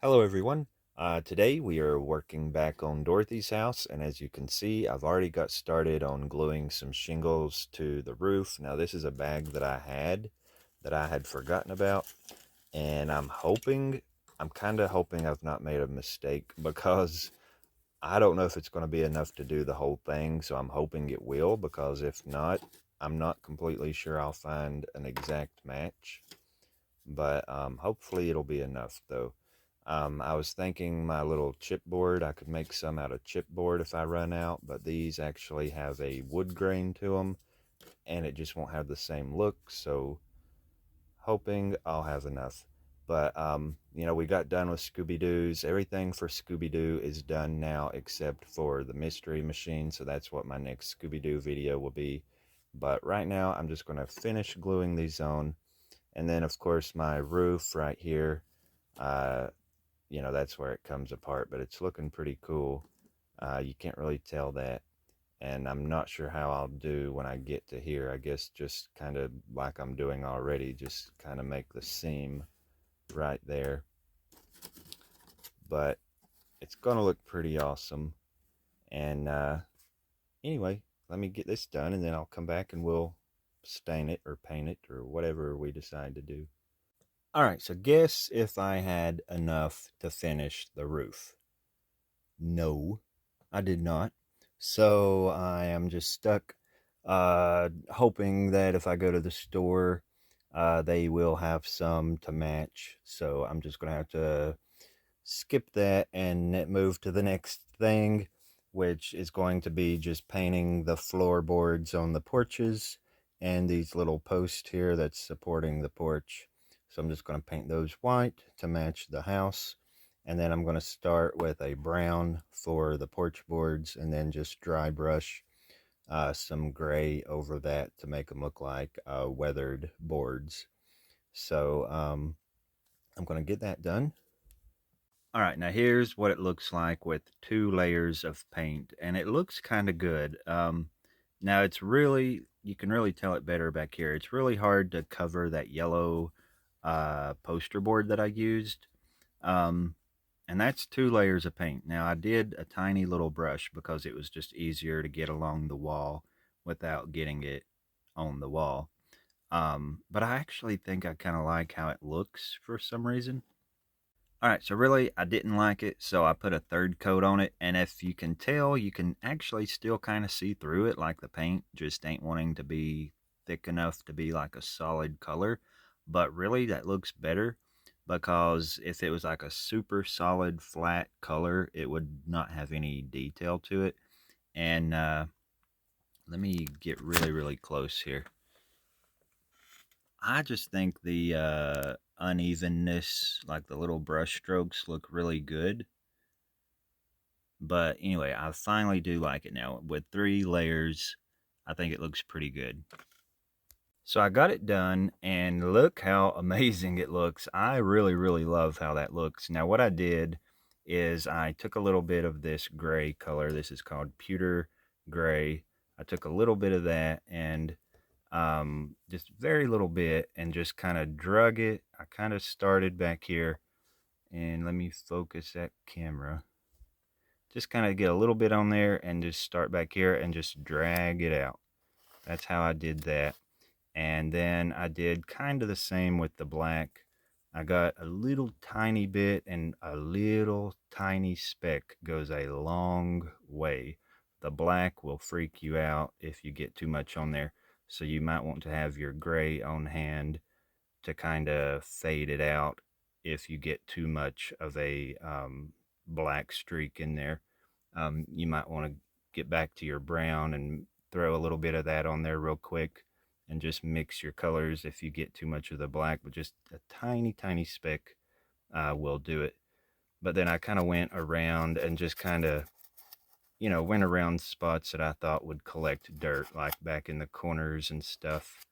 Hello everyone. Today we are working back on Dorothy's house, and as you can see, I've already got started on gluing some shingles to the roof. Now this is a bag that I had forgotten about, and I'm kind of hoping I've not made a mistake because I don't know if it's going to be enough to do the whole thing, so I'm hoping it will, because if not, I'm not completely sure I'll find an exact match, but hopefully it'll be enough though. I was thinking my little chipboard, I could make some out of chipboard if I run out, but these actually have a wood grain to them, and it just won't have the same look, so hoping I'll have enough. But, we got done with Scooby-Doo's. Everything for Scooby-Doo is done now except for the mystery machine, so that's what my next Scooby-Doo video will be. But right now, I'm just going to finish gluing these on, and then, of course, my roof right here. Uh, that's where it comes apart, but it's looking pretty cool. You can't really tell that. And I'm not sure how I'll do when I get to here. I guess just kind of like I'm doing already, just kind of make the seam right there. But it's going to look pretty awesome. And anyway, let me get this done, and then I'll come back and we'll stain it or paint it or whatever we decide to do. All right, so guess if I had enough to finish the roof. No, I did not. So I am just stuck, hoping that if I go to the store, they will have some to match. So I'm just going to have to skip that and move to the next thing, which is going to be just painting the floorboards on the porches and these little posts here that's supporting the porch. So I'm just going to paint those white to match the house. And then I'm going to start with a brown for the porch boards, and then just dry brush some gray over that to make them look like weathered boards. So I'm going to get that done. All right, now here's what it looks like with two layers of paint, and it looks kind of good. Now you can really tell it better back here. It's really hard to cover that yellow poster board that I used. Um, and that's two layers of paint. Now I did a tiny little brush because it was just easier to get along the wall without getting it on the wall. But I actually think I kind of like how it looks for some reason. All right, so really, I didn't like it, so I put a third coat on it. And if you can tell, you can actually still kind of see through it, like the paint just ain't wanting to be thick enough to be like a solid color. But really, that looks better, because if it was like a super solid flat color, it would not have any detail to it. And let me get really, really close here. I just think the unevenness, like the little brush strokes, look really good. But anyway, I finally do like it now. With three layers, I think it looks pretty good. So I got it done, and look how amazing it looks. I really, really love how that looks. Now, what I did is I took a little bit of this gray color. This is called pewter gray. I took a little bit of that, and just very little bit, and just kind of drug it. I kind of started back here, and let me focus that camera. Just kind of get a little bit on there and just start back here and just drag it out. That's how I did that. And then I did kind of the same with the black. I got a little tiny bit, and a little tiny speck goes a long way. The black will freak you out if you get too much on there. So you might want to have your gray on hand to kind of fade it out if you get too much of a black streak in there. You might want to get back to your brown and throw a little bit of that on there real quick, and just mix your colors if you get too much of the black, but just a tiny, tiny speck will do it. But then I kind of went around and just kind of, went around spots that I thought would collect dirt, like back in the corners and stuff.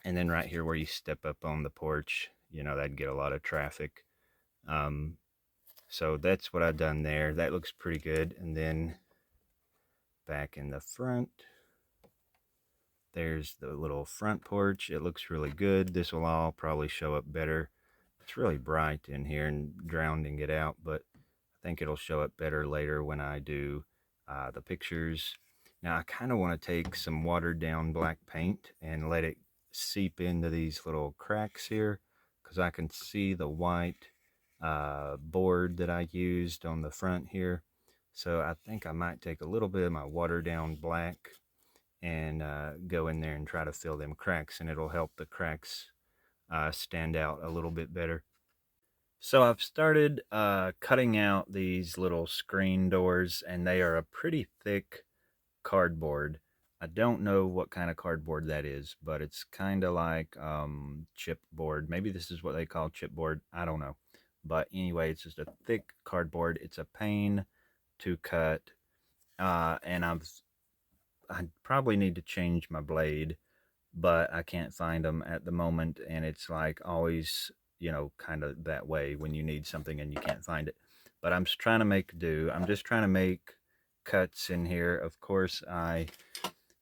And then right here where you step up on the porch, that'd get a lot of traffic. Um, so that's what I've done there. That looks pretty good. And then back in the front, there's the little front porch. It looks really good. This will all probably show up better it's really bright in here and drowning it out, but I think it'll show up better later when I do the pictures. Now I kind of want to take some watered down black paint and let it seep into these little cracks here, because I can see the white board that I used on the front here. So I think I might take a little bit of my watered down black and go in there and try to fill them cracks, and it'll help the cracks stand out a little bit better. So I've started cutting out these little screen doors, and they are a pretty thick cardboard. I don't know what kind of cardboard that is, but it's kind of like chipboard. Maybe this is what they call chipboard. I don't know. But anyway, it's just a thick cardboard. It's a pain to cut, and I probably need to change my blade, but I can't find them at the moment, and it's like always, you know, kind of that way when you need something and you can't find it. But I'm just trying to make do. I'm just trying to make cuts in here. Of course, I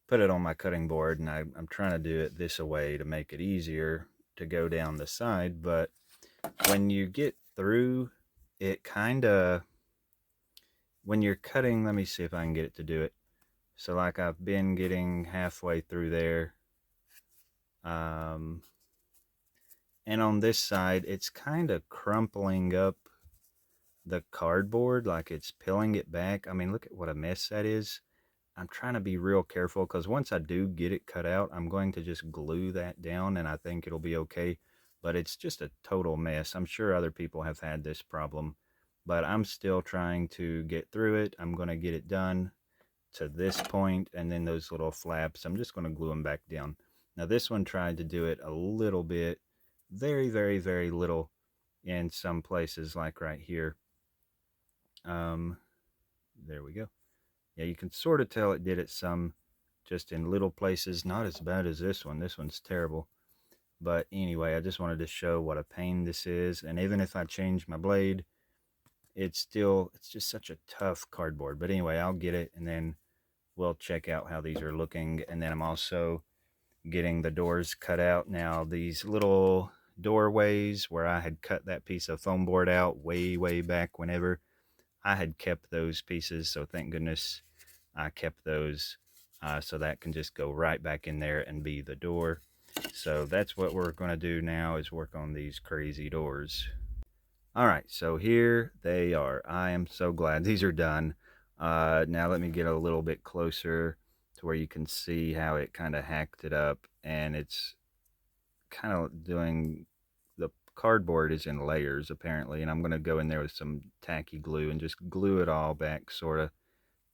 put it on my cutting board, and I'm trying to do it this way to make it easier to go down the side. But when you get through, it kind of, when you're cutting, let me see if I can get it to do it. So like I've been getting halfway through there. And on this side, it's kind of crumpling up the cardboard, like it's peeling it back. I mean, look at what a mess that is. I'm trying to be real careful, because once I do get it cut out, I'm going to just glue that down, and I think it'll be okay. But it's just a total mess. I'm sure other people have had this problem, but I'm still trying to get through it. I'm going to get it done to this point, and then those little flaps, I'm just going to glue them back down. Now this one tried to do it a little bit, very, very, very little in some places, like right here. There we go. Yeah, you can sort of tell it did it some, just in little places. Not as bad as this one. This one's terrible. But anyway, I just wanted to show what a pain this is. And even if I change my blade, it's just such a tough cardboard. But anyway, I'll get it, and then we'll check out how these are looking. And then I'm also getting the doors cut out. Now these little doorways where I had cut that piece of foam board out way back, whenever I had kept those pieces, so thank goodness I kept those, so that can just go right back in there and be the door. So that's what we're going to do now, is work on these crazy doors. All right, so here they are. I am so glad these are done. Now let me get a little bit closer to where you can see how it kind of hacked it up, and it's kind of doing, the cardboard is in layers apparently, and I'm going to go in there with some tacky glue and just glue it all back, sort of.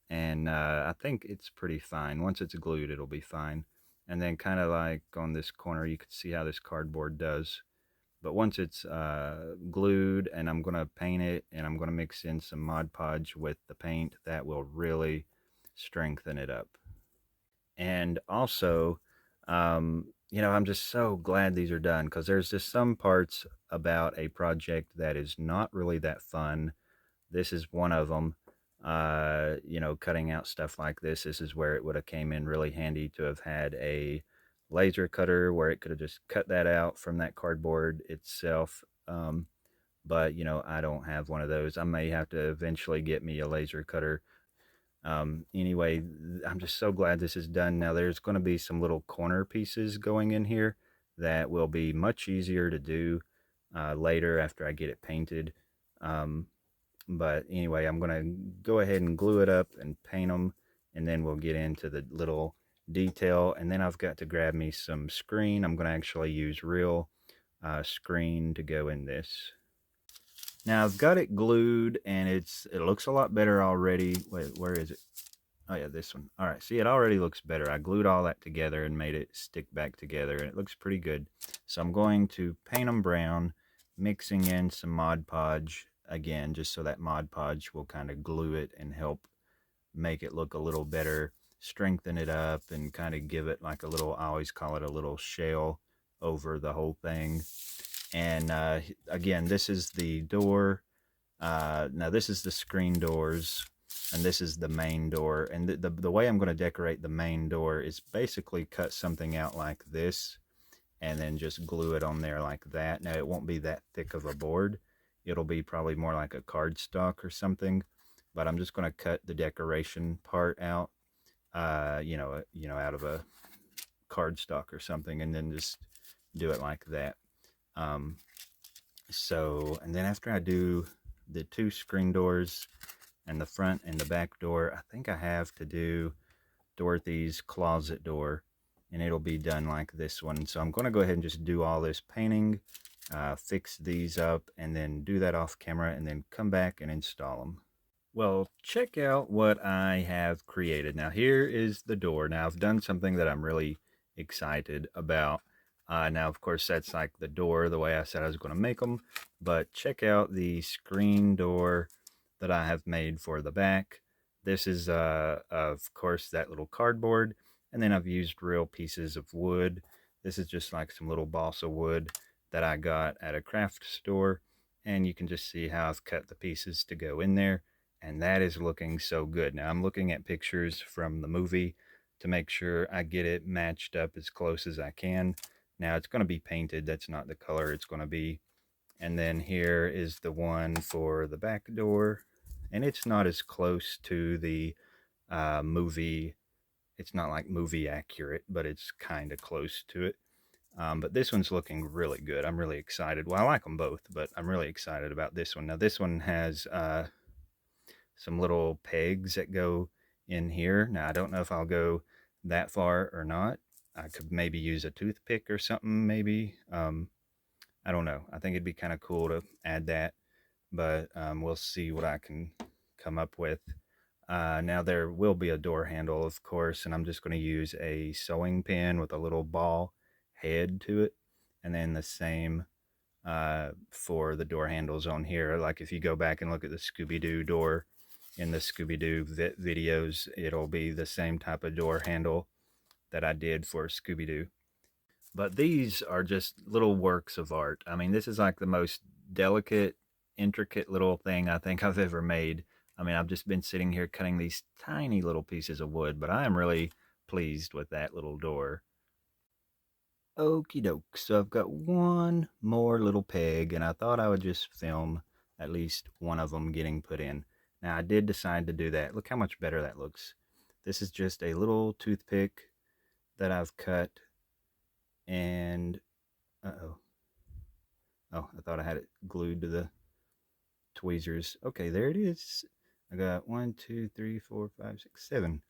And I think it's pretty fine. Once it's glued, it'll be fine. And then kind of like on this corner, you can see how this cardboard does. But once it's glued, and I'm going to paint it, and I'm going to mix in some Mod Podge with the paint, that will really strengthen it up. And also, you know, I'm just so glad these are done, because there's just some parts about a project that is not really that fun. This is one of them. You know, cutting out stuff like this is where it would have came in really handy to have had a laser cutter, where it could have just cut that out from that cardboard itself. But you know, I don't have one of those. I may have to eventually get me a laser cutter. Anyway, I'm just so glad this is done. Now there's going to be some little corner pieces going in here that will be much easier to do later after I get it painted. But anyway, I'm going to go ahead and glue it up and paint them, and then we'll get into the little detail. And then I've got to grab me some screen. I'm going to actually use real screen to go in this. Now I've got it glued, and it looks a lot better already. Wait, where is it? Oh yeah, this one. All right, see, it already looks better. I glued all that together and made it stick back together, and it looks pretty good. So I'm going to paint them brown, mixing in some Mod Podge again, just so that Mod Podge will kind of glue it and help make it look a little better, strengthen it up, and kind of give it like a little, I always call it a little shell over the whole thing. And again, this is the door. Now this is the screen doors, and this is the main door. And the way I'm going to decorate the main door is basically cut something out like this, and then just glue it on there like that. Now, it won't be that thick of a board. It'll be probably more like a cardstock or something, but I'm just going to cut the decoration part out, out of a cardstock or something, and then just do it like that. Um, and then after I do the two screen doors and the front and the back door, I think I have to do Dorothy's closet door, and it'll be done like this one. So I'm going to go ahead and just do all this painting, fix these up, and then do that off camera, and then come back and install them. Well, check out what I have created. Now, here is the door. Now, I've done something that I'm really excited about. Now, of course, that's like the door, the way I said I was going to make them. But check out the screen door that I have made for the back. This is, of course, that little cardboard. And then I've used real pieces of wood. This is just like some little balsa wood that I got at a craft store. And you can just see how I've cut the pieces to go in there. And that is looking so good. Now I'm looking at pictures from the movie to make sure I get it matched up as close as I can. Now it's going to be painted. That's not the color it's going to be. And then here is the one for the back door. And it's not as close to the movie. It's not like movie accurate, but it's kind of close to it. But this one's looking really good. I'm really excited. Well, I like them both, but I'm really excited about this one. Now this one has some little pegs that go in here. Now, I don't know if I'll go that far or not. I could maybe use a toothpick or something, maybe. I don't know. I think it'd be kind of cool to add that, but we'll see what I can come up with. Now, there will be a door handle, of course, and I'm just going to use a sewing pin with a little ball head to it, and then the same for the door handles on here. Like if you go back and look at the Scooby-Doo door in the Scooby-Doo videos, it'll be the same type of door handle that I did for Scooby-Doo. But these are just little works of art. I mean, this is like the most delicate, intricate little thing I think I've ever made. I mean, I've just been sitting here cutting these tiny little pieces of wood, but I am really pleased with that little door. Okie doke. So I've got one more little peg, and I thought I would just film at least one of them getting put in. Now, I did decide to do that. Look how much better that looks. This is just a little toothpick that I've cut, and uh-oh. Oh, I thought I had it glued to the tweezers. Okay, there it is. I got 1, 2, 3, 4, 5, 6, 7.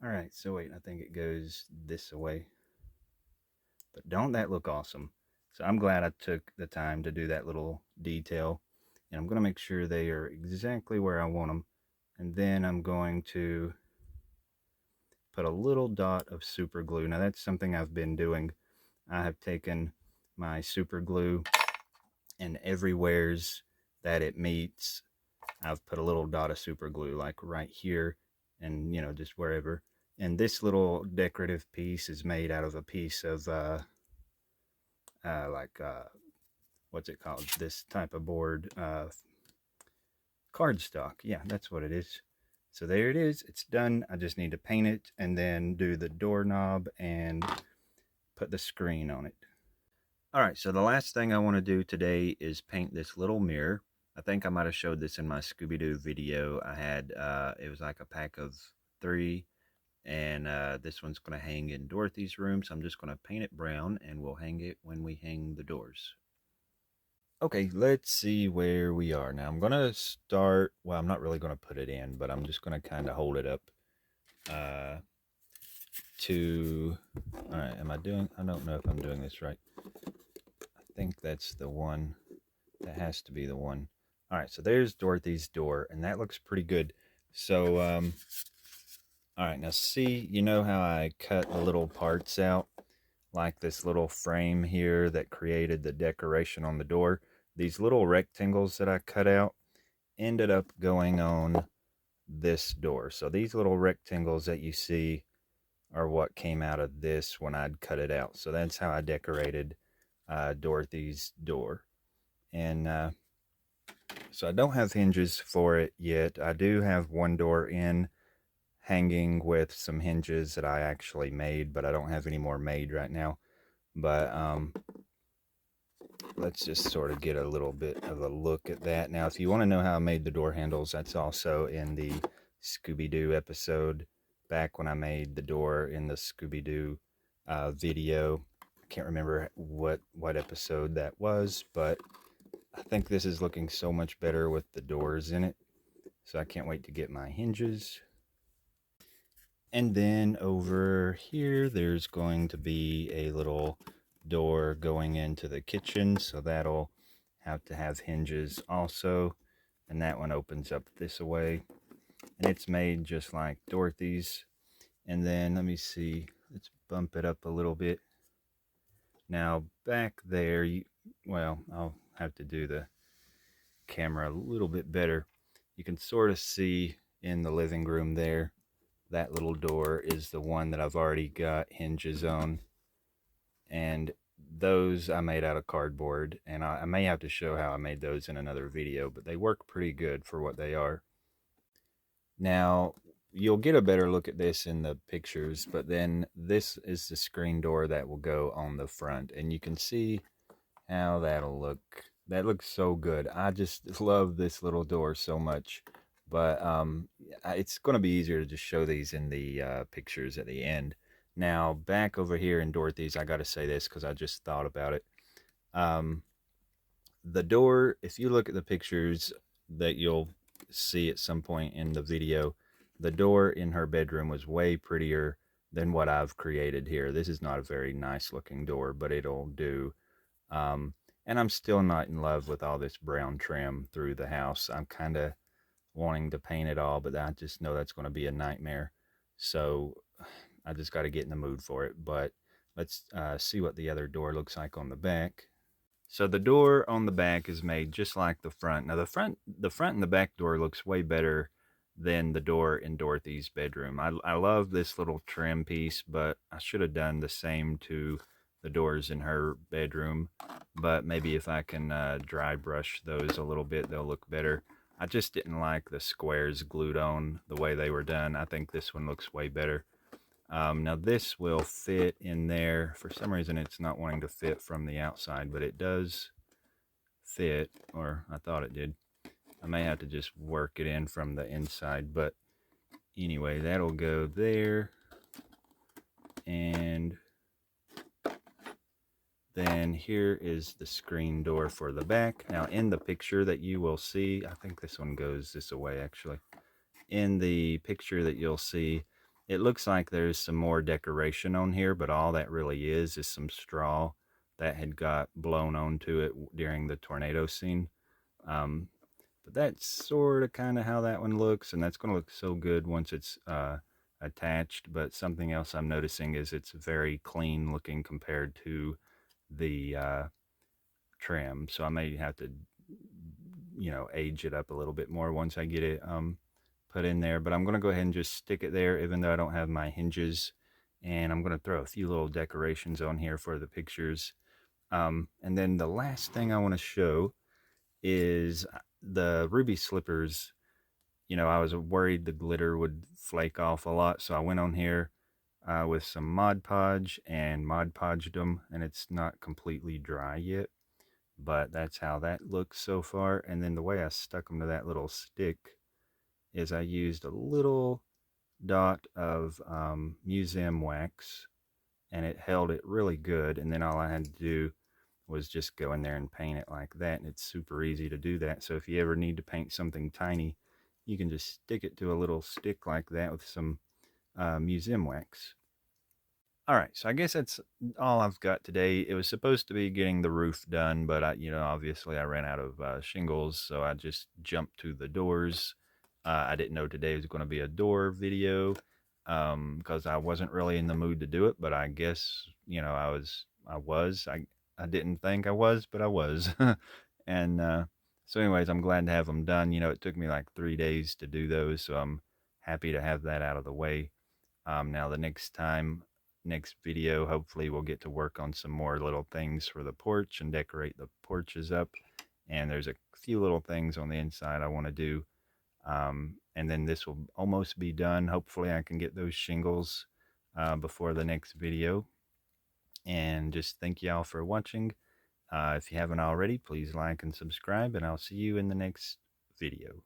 All right, so wait, I think it goes this way. But don't that look awesome? So I'm glad I took the time to do that little detail. And I'm going to make sure they are exactly where I want them. And then I'm going to put a little dot of super glue. Now that's something I've been doing. I have taken my super glue, and everywheres that it meets, I've put a little dot of super glue, like right here, and just wherever. And this little decorative piece is made out of a piece of what's it called? This type of board, cardstock. Yeah, that's what it is. So there it is. It's done. I just need to paint it and then do the doorknob and put the screen on it. All right, so the last thing I want to do today is paint this little mirror. I think I might have showed this in my Scooby-Doo video. I had, it was like a pack of 3, and this one's going to hang in Dorothy's room, so I'm just going to paint it brown, and we'll hang it when we hang the doors. Okay, let's see where we are. Now I'm going to start, well, I'm not really going to put it in, but I'm just going to kind of hold it up all right, I don't know if I'm doing this right. I think that's the one. That has to be the one. All right, so there's Dorothy's door, and that looks pretty good. So, all right, now see, you know how I cut the little parts out? Like this little frame here that created the decoration on the door. These little rectangles that I cut out ended up going on this door. So these little rectangles that you see are what came out of this when I'd cut it out. So that's how I decorated Dorothy's door. And so I don't have hinges for it yet. I do have one door in hanging with some hinges that I actually made, but I don't have any more made right now. But let's just sort of get a little bit of a look at that. Now, if you want to know how I made the door handles, that's also in the Scooby-Doo episode back when I made the door in the Scooby-Doo video. I can't remember what episode that was, but I think this is looking so much better with the doors in it. So I can't wait to get my hinges. And then over here, there's going to be a little door going into the kitchen. So that'll have to have hinges also. And that one opens up this way. And it's made just like Dorothy's. And then let me see. Let's bump it up a little bit. Now back there, well, I'll have to do the camera a little bit better. You can sort of see in the living room there, that little door is the one that I've already got hinges on. And those I made out of cardboard. And I may have to show how I made those in another video, but they work pretty good for what they are. Now, you'll get a better look at this in the pictures, but then this is the screen door that will go on the front. And you can see how that'll look. That looks so good. I just love this little door so much. But it's going to be easier to just show these in the pictures at the end. Now, back over here in Dorothy's, I got to say this because I just thought about it. Um, the door, if you look at the pictures that you'll see at some point in the video, the door in her bedroom was way prettier than what I've created here. This is not a very nice looking door, but it'll do. And I'm still not in love with all this brown trim through the house. I'm kind of wanting to paint it all, but I just know that's going to be a nightmare. So I just got to get in the mood for it. But let's see what the other door looks like on the back. So the door on the back is made just like the front. Now the front and the back door looks way better than the door in Dorothy's bedroom. I love this little trim piece, but I should have done the same to the doors in her bedroom. But maybe if I can dry brush those a little bit, they'll look better. I just didn't like the squares glued on the way they were done. I think this one looks way better. Now this will fit in there. For some reason it's not wanting to fit from the outside, but it does fit, or I thought it did. I may have to just work it in from the inside, but anyway, that'll go there. And then here is the screen door for the back. Now in the picture that you will see, I think this one goes this way actually. In the picture that you'll see, it looks like there's some more decoration on here, but all that really is some straw that had got blown onto it during the tornado scene. But that's sort of kind of how that one looks, and that's going to look so good once it's attached. But something else I'm noticing is it's very clean looking compared to the trim. So I may have to, age it up a little bit more once I get it put in there. But I'm going to go ahead and just stick it there, even though I don't have my hinges. And I'm going to throw a few little decorations on here for the pictures. And then the last thing I want to show is the ruby slippers. I was worried the glitter would flake off a lot, so I went on here with some Mod Podge and Mod Podged them, and it's not completely dry yet, but that's how that looks so far. And then the way I stuck them to that little stick is I used a little dot of museum wax, and it held it really good. And then all I had to do was just go in there and paint it like that, and it's super easy to do that. So if you ever need to paint something tiny, you can just stick it to a little stick like that with some museum wax. All right, so I guess that's all I've got today. It was supposed to be getting the roof done, but obviously I ran out of shingles, so I just jumped to the doors. I didn't know today was going to be a door video because I wasn't really in the mood to do it, but I guess I was. I didn't think I was, but I was. And so, anyways, I'm glad to have them done. It took me like 3 days to do those, so I'm happy to have that out of the way. Now the next video, hopefully we'll get to work on some more little things for the porch and decorate the porches up. And there's a few little things on the inside I want to do. And then this will almost be done. Hopefully I can get those shingles before the next video. And just thank y'all for watching. If you haven't already, please like and subscribe, and I'll see you in the next video.